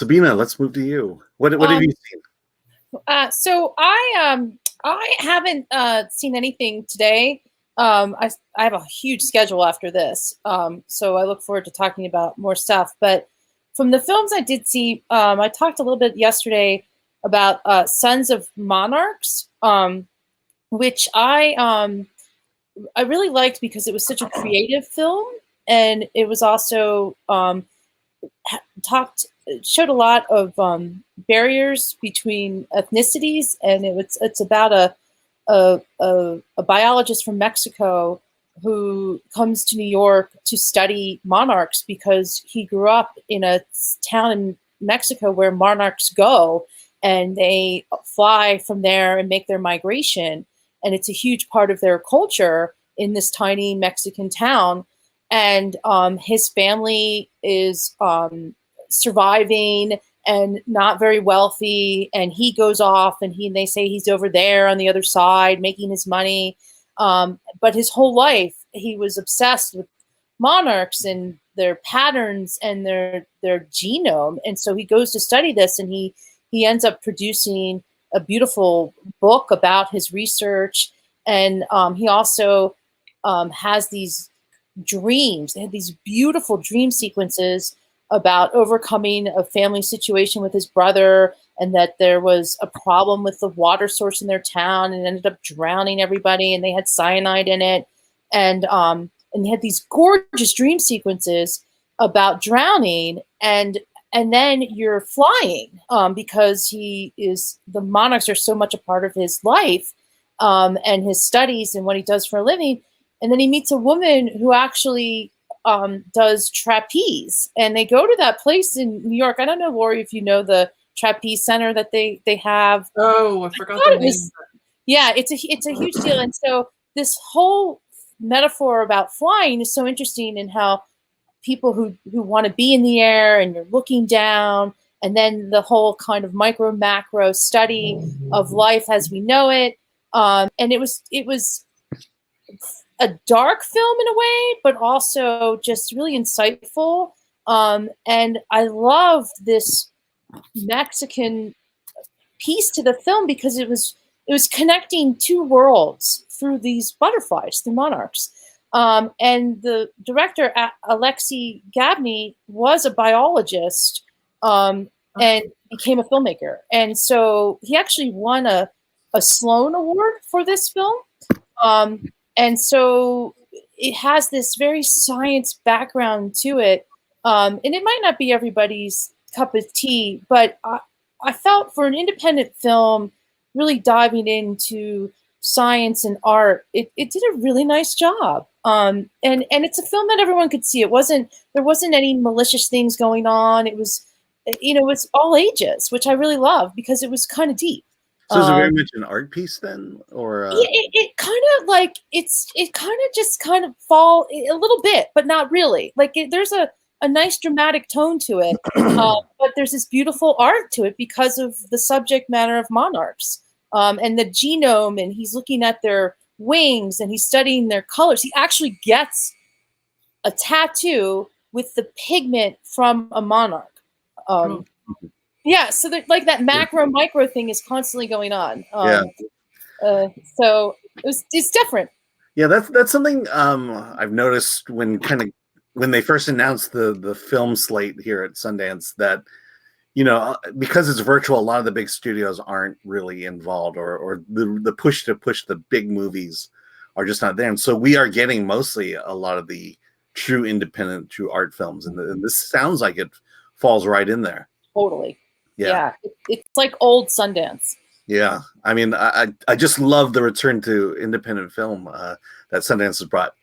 Sabina, let's move to you. What have you seen? So I haven't seen anything today. I have a huge schedule after this, so I look forward to talking about more stuff. But from the films I did see, I talked a little bit yesterday about Sons of Monarchs, which I really liked because it was such a creative film, and it was also showed a lot of barriers between ethnicities, and it's about a biologist from Mexico who comes to New York to study monarchs because he grew up in a town in Mexico where monarchs go and they fly from there and make their migration. And it's a huge part of their culture in this tiny Mexican town. And his family is surviving and not very wealthy, and he goes off and they say he's over there on the other side making his money, but his whole life he was obsessed with monarchs and their patterns and their genome. And so he goes to study this, and he ends up producing a beautiful book about his research. And he also has these dreams. They had these beautiful dream sequences about overcoming a family situation with his brother, and that there was a problem with the water source in their town and ended up drowning everybody, and they had cyanide in it. And he had these gorgeous dream sequences about drowning, and then you're flying because the monarchs are so much a part of his life and his studies and what he does for a living. And then he meets a woman who actually does trapeze, and they go to that place in New York. I don't know, Lori, if you know the trapeze center that they have. Oh, I forgot the name. Yeah, it's a huge deal. And so this whole metaphor about flying is so interesting, in how people who want to be in the air and you're looking down, and then the whole kind of micro macro study of life as we know it. And it was a dark film in a way, but also just really insightful. And I loved this Mexican piece to the film because it was connecting two worlds through these butterflies, the monarchs. And the director, Alexis Gabino, was a biologist and became a filmmaker. And so he actually won a Sloan Award for this film. And so it has this very science background to it. And it might not be everybody's cup of tea, but I felt for an independent film, really diving into science and art, it did a really nice job. And it's a film that everyone could see. There wasn't any malicious things going on. It was, it's all ages, which I really love because it was kind of deep. So is it very much an art piece then, or it kind of like it kind of just fall a little bit, but not really. Like there's a nice dramatic tone to it, but there's this beautiful art to it because of the subject matter of monarchs and the genome, and he's looking at their wings and he's studying their colors. He actually gets a tattoo with the pigment from a monarch. Yeah, so like that macro micro thing is constantly going on. So it's different. Yeah, that's something I've noticed when they first announced the film slate here at Sundance, that because it's virtual, a lot of the big studios aren't really involved, or the push to push the big movies are just not there. And so we are getting mostly a lot of the true independent, true art films, and this sounds like it falls right in there. Totally. Yeah. It's like old Sundance. Yeah, I mean, I just love the return to independent film that Sundance has brought.